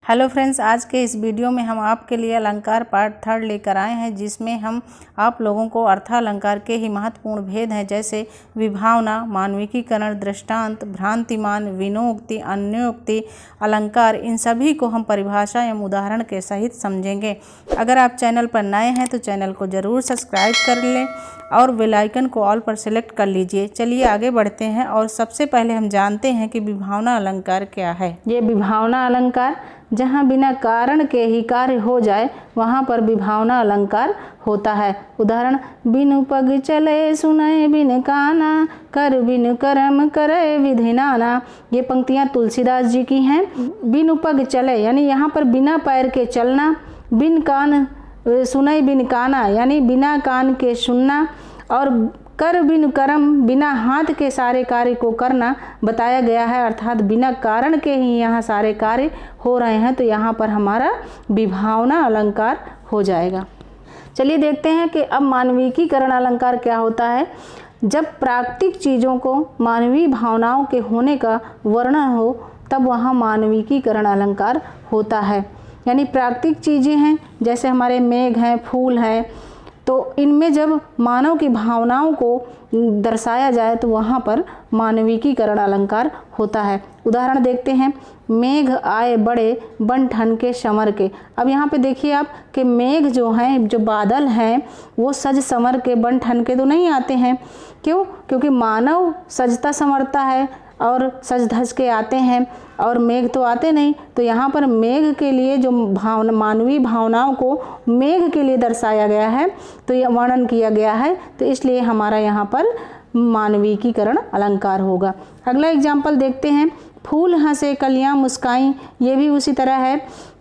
Hello friends, आज के इस वीडियो में हम आपके लिए अलंकार पार्ट 3 लेकर आए हैं, जिसमें हम आप लोगों को अर्थालंकार के ही महत्वपूर्ण भेद हैं, जैसे विभावना, मानविकीकरण, दृष्टांत, भ्रांतिमान, विनोक्ति, अन्योक्ति, अलंकार, इन सभी को हम परिभाषा एवं उदाहरण के सहित समझेंगे। अगर आप चैनल पर नए हैं तो चैनल को ज़रूर सब्सक्राइब कर लें और बेल आइकन को ऑल पर सेलेक्ट कर लीजिए। चलिए आगे बढ़ते हैं और सबसे पहले हम जानते हैं कि विभावना अलंकार क्या है। ये विभावना अलंकार जहाँ बिना कारण के ही कार्य हो जाए वहाँ पर विभावना अलंकार होता है। उदाहरण, बिनु पग चले सुनय बिन काना, कर बिनु करम करे विधि नाना। ये पंक्तियाँ तुलसीदास जी की हैं। बिनु पग चले यानी यहाँ पर बिना पैर के चलना, बिन कान सुनय बिन काना यानी बिना कान के सुनना, और कर बिनु करम बिना हाथ के सारे कार्य को करना बताया गया है, अर्थात बिना कारण के ही यहाँ सारे कार्य हो रहे हैं, तो यहाँ पर हमारा विभावना अलंकार हो जाएगा। चलिए देखते हैं कि अब मानविकीकरण अलंकार क्या होता है। जब प्राकृतिक चीज़ों को मानवीय भावनाओं के होने का वर्णन हो तब वहाँ मानविकीकरण अलंकार होता है। यानी प्राकृतिक चीज़ें हैं, जैसे हमारे मेघ हैं, फूल हैं, तो इनमें जब मानव की भावनाओं को दर्शाया जाए तो वहाँ पर मानविकीकरण अलंकार होता है। उदाहरण देखते हैं, मेघ आए बड़े बन ठन के समर के। अब यहाँ पे देखिए आप कि मेघ जो हैं, जो बादल हैं, वो सज समर के बन ठन के तो नहीं आते हैं। क्यों? क्योंकि मानव सजता संवरता है और सज धज के आते हैं और मेघ तो आते नहीं। तो यहाँ पर मेघ के लिए जो मानवीय भावनाओं को मेघ के लिए दर्शाया गया है, तो यह वर्णन किया गया है, तो इसलिए हमारा यहाँ पर मानविकीकरण अलंकार होगा। अगला एग्जाम्पल देखते हैं, फूल हंसे कलियाँ मुस्काईं। ये भी उसी तरह है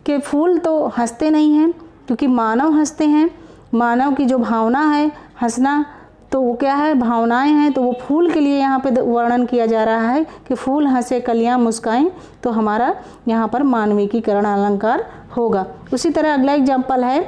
कि फूल तो हंसते नहीं हैं क्योंकि मानव हंसते हैं। मानव की जो भावना है हंसना, तो वो क्या है, भावनाएं हैं, तो वो फूल के लिए यहाँ पे वर्णन किया जा रहा है कि फूल हंसे कलियाँ मुस्काएं, तो हमारा यहाँ पर मानविकीकरण अलंकार होगा। उसी तरह अगला एग्जाम्पल है,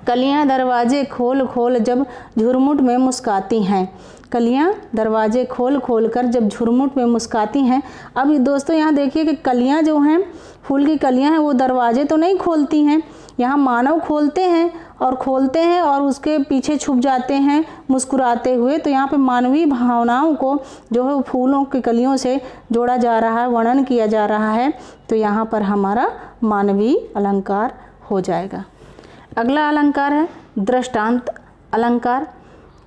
कलियाँ दरवाजे खोल खोल जब झुरमुट में मुस्काती हैं। कलियाँ दरवाजे खोल खोल कर जब झुरमुट में मुस्काती हैं। अब दोस्तों यहाँ देखिए कि कलियाँ जो हैं, फूल की कलियाँ हैं, वो दरवाजे तो नहीं खोलती हैं, यहाँ मानव खोलते हैं और उसके पीछे छुप जाते हैं मुस्कुराते हुए। तो यहाँ पे मानवीय भावनाओं को जो है फूलों की कलियों से जोड़ा जा रहा है, वर्णन किया जा रहा है, तो यहाँ पर हमारा मानवीय अलंकार हो जाएगा। अगला अलंकार है दृष्टांत अलंकार,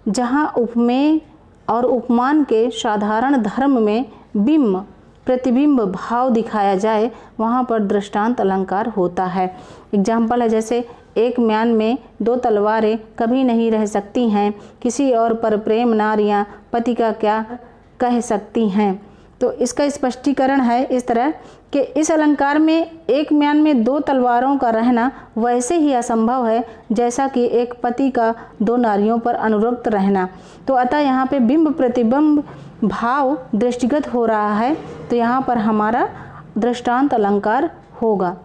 जहाँ उपमेय और उपमान के साधारण धर्म में बिंब प्रतिबिंब भाव दिखाया जाए वहाँ पर दृष्टांत अलंकार होता है। एग्जाम्पल है, जैसे एक म्यान में दो तलवारें कभी नहीं रह सकती हैं, किसी और पर प्रेम नारियाँ पति का क्या कह सकती हैं। तो इसका स्पष्टीकरण है इस तरह कि इस अलंकार में एक म्यान में दो तलवारों का रहना वैसे ही असंभव है जैसा कि एक पति का दो नारियों पर अनुरक्त रहना। तो अतः यहाँ पे बिंब प्रतिबिंब भाव दृष्टिगत हो रहा है, तो यहाँ पर हमारा दृष्टांत अलंकार होगा।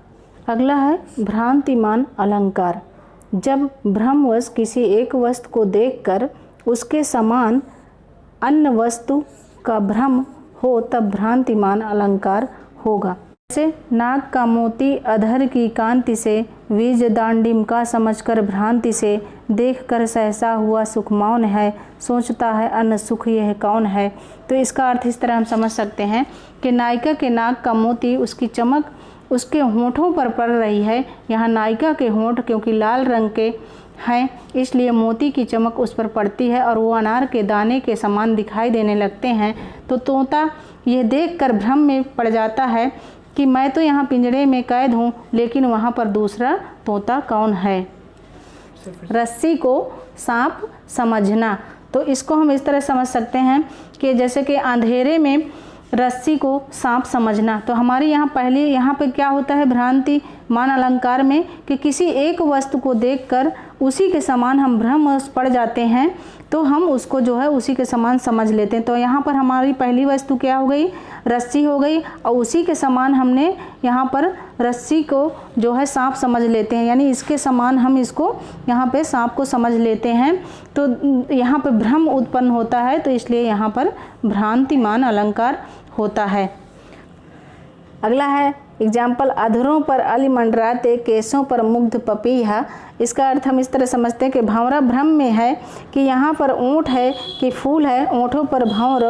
अगला है भ्रांतिमान अलंकार, जब भ्रमवश किसी एक वस्तु को देखकर उसके समान अन्य वस्तु का भ्रम हो तब भ्रांतिमान अलंकार होगा। जैसे नाग का मोती अधर की कांति से, बीज दांडिम का समझकर भ्रांति से, देखकर सहसा हुआ सुख मौन है, सोचता है अन्य सुख यह कौन है। तो इसका अर्थ इस तरह हम समझ सकते हैं कि नायिका के नाक का मोती, उसकी चमक उसके होंठों पर पड़ रही है। यहाँ नायिका के होंठ क्योंकि लाल रंग के हैं, इसलिए मोती की चमक उस पर पड़ती है और वो अनार के दाने के समान दिखाई देने लगते हैं। तो तोता यह देखकर भ्रम में पड़ जाता है कि मैं तो यहाँ पिंजरे में कैद हूँ, लेकिन वहाँ पर दूसरा तोता कौन है। रस्सी को सांप समझना, तो इसको हम इस तरह समझ सकते हैं कि जैसे कि अंधेरे में रस्सी को सांप समझना। तो हमारे यहाँ पहले यहाँ पे क्या होता है भ्रांति मान अलंकार में कि किसी एक वस्तु को देखकर उसी के समान हम भ्रम पड़ जाते हैं, तो हम उसको जो है उसी के समान समझ लेते हैं। तो यहाँ पर हमारी पहली वस्तु क्या हो गई, रस्सी हो गई, और उसी के समान हमने यहाँ पर रस्सी को जो है सांप समझ लेते हैं, यानी इसके समान हम इसको यहाँ पे सांप को समझ लेते हैं। तो यहाँ पे भ्रम उत्पन्न होता है, तो इसलिए यहाँ पर भ्रांतिमान अलंकार होता है। अगला है एग्जाम्पल, अधरों पर अली मंडराते, केसों पर मुग्ध पपीहा। इसका अर्थ हम इस तरह समझते हैं कि भंवरा भ्रम में है कि यहाँ पर ऊँट है कि फूल है, ऊँटों पर भंवर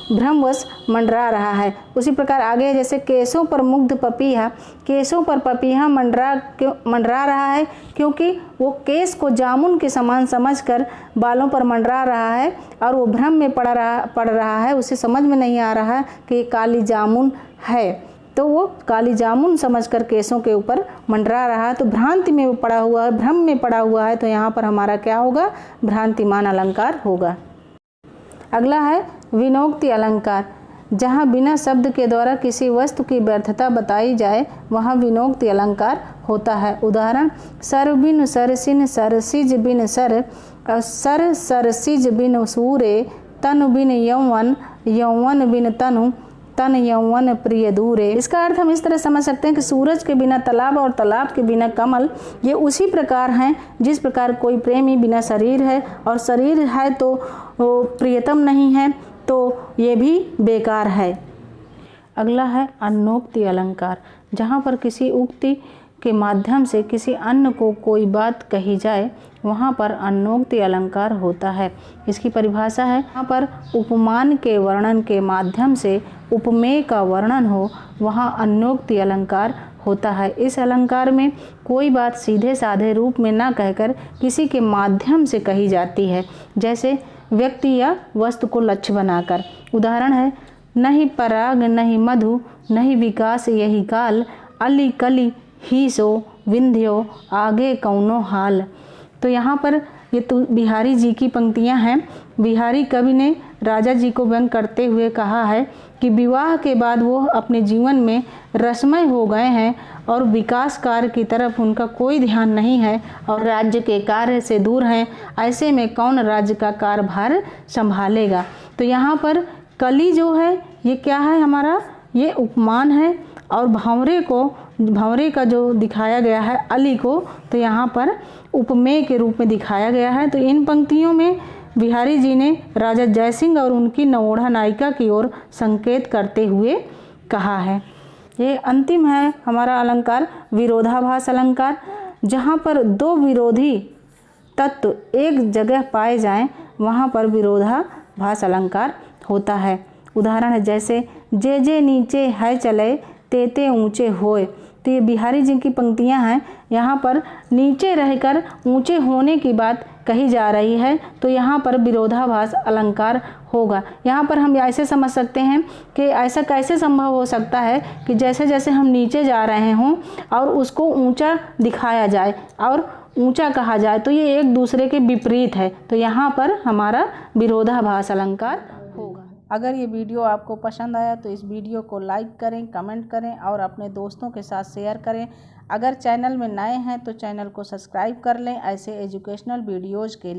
भ्रमवश मंडरा रहा है। उसी प्रकार आगे जैसे केसों पर मुग्ध पपीहा, केसों पर पपीहा मंडरा रहा है क्योंकि वो केस को जामुन के समान समझकर बालों पर मंडरा रहा है और वो भ्रम में पड़ रहा है। उसे समझ में नहीं आ रहा है कि ये काली जामुन है, तो वो काली जामुन समझकर केसों के ऊपर मंडरा रहा है। तो भ्रांति में वो पड़ा हुआ है, भ्रम में पड़ा हुआ है, तो यहाँ पर हमारा क्या होगा? भ्रांतिमान अलंकार होगा। अगला है विनोक्ति अलंकार। जहाँ बिना शब्द के द्वारा किसी वस्तु की व्यर्थता बताई जाए वहाँ विनोक्ति अलंकार होता है। उदाहरण, सर बिन सरसिन सरसिज बिन सर, सर सरसिज बिन सूरे, तनु बिन यौवन यौवन बिन तनु, तन यौवन प्रिय दूरे। इसका अर्थ हम इस तरह समझ सकते हैं कि सूरज के बिना तालाब और तालाब के बिना कमल ये उसी प्रकार हैं जिस प्रकार कोई प्रेमी बिना शरीर है और शरीर है तो प्रियतम नहीं है, तो ये भी बेकार है। अगला है अन्योक्ति अलंकार। जहाँ पर किसी उक्ति के माध्यम से किसी अन्य को कोई बात कही जाए वहाँ पर अन्योक्ति अलंकार होता है। इसकी परिभाषा है, वहाँ पर उपमान के वर्णन के माध्यम से उपमेय का वर्णन हो वहाँ अन्योक्ति अलंकार होता है। इस अलंकार में कोई बात सीधे साधे रूप में न कहकर किसी के माध्यम से कही जाती है, जैसे व्यक्ति या वस्तु को लक्ष्य बनाकर। उदाहरण है, नहीं पराग नहीं मधु नहीं विकास यही काल, अली कली ही सो विंध्यो आगे कौनो हाल। तो यहाँ पर ये तो बिहारी जी की पंक्तियाँ हैं। बिहारी कवि ने राजा जी को व्यंग करते हुए कहा है कि विवाह के बाद वो अपने जीवन में रसमय हो गए हैं और विकास कार्य की तरफ उनका कोई ध्यान नहीं है और राज्य के कार्य से दूर हैं। ऐसे में कौन राज्य का कार्यभार संभालेगा। तो यहाँ पर कली जो है ये क्या है हमारा? ये उपमान है और भंवरे का जो दिखाया गया है अली को, तो यहाँ पर उपमेय के रूप में दिखाया गया है। तो इन पंक्तियों में बिहारी जी ने राजा जयसिंह और उनकी नवोढ़ा नायिका की ओर संकेत करते हुए कहा है। ये अंतिम है हमारा अलंकार विरोधाभास अलंकार। जहाँ पर दो विरोधी तत्व एक जगह पाए जाएं वहाँ पर विरोधाभास अलंकार होता है। उदाहरण है जैसे, जे जे नीचे है चले तेते ऊंचे होए। तो ये बिहारी जी की पंक्तियाँ हैं। यहाँ पर नीचे रहकर ऊंचे होने की बात कही जा रही है, तो यहाँ पर विरोधाभास अलंकार होगा। यहाँ पर हम ऐसे समझ सकते हैं कि ऐसा कैसे संभव हो सकता है कि जैसे जैसे हम नीचे जा रहे हों और उसको ऊंचा दिखाया जाए और ऊंचा कहा जाए, तो ये एक दूसरे के विपरीत है। तो यहाँ पर हमारा विरोधाभास अलंकार होगा। अगर ये वीडियो आपको पसंद आया तो इस वीडियो को लाइक करें, कमेंट करें और अपने दोस्तों के साथ शेयर करें। अगर चैनल में नए हैं तो चैनल को सब्सक्राइब कर लें ऐसे एजुकेशनल वीडियोज़ के लिए।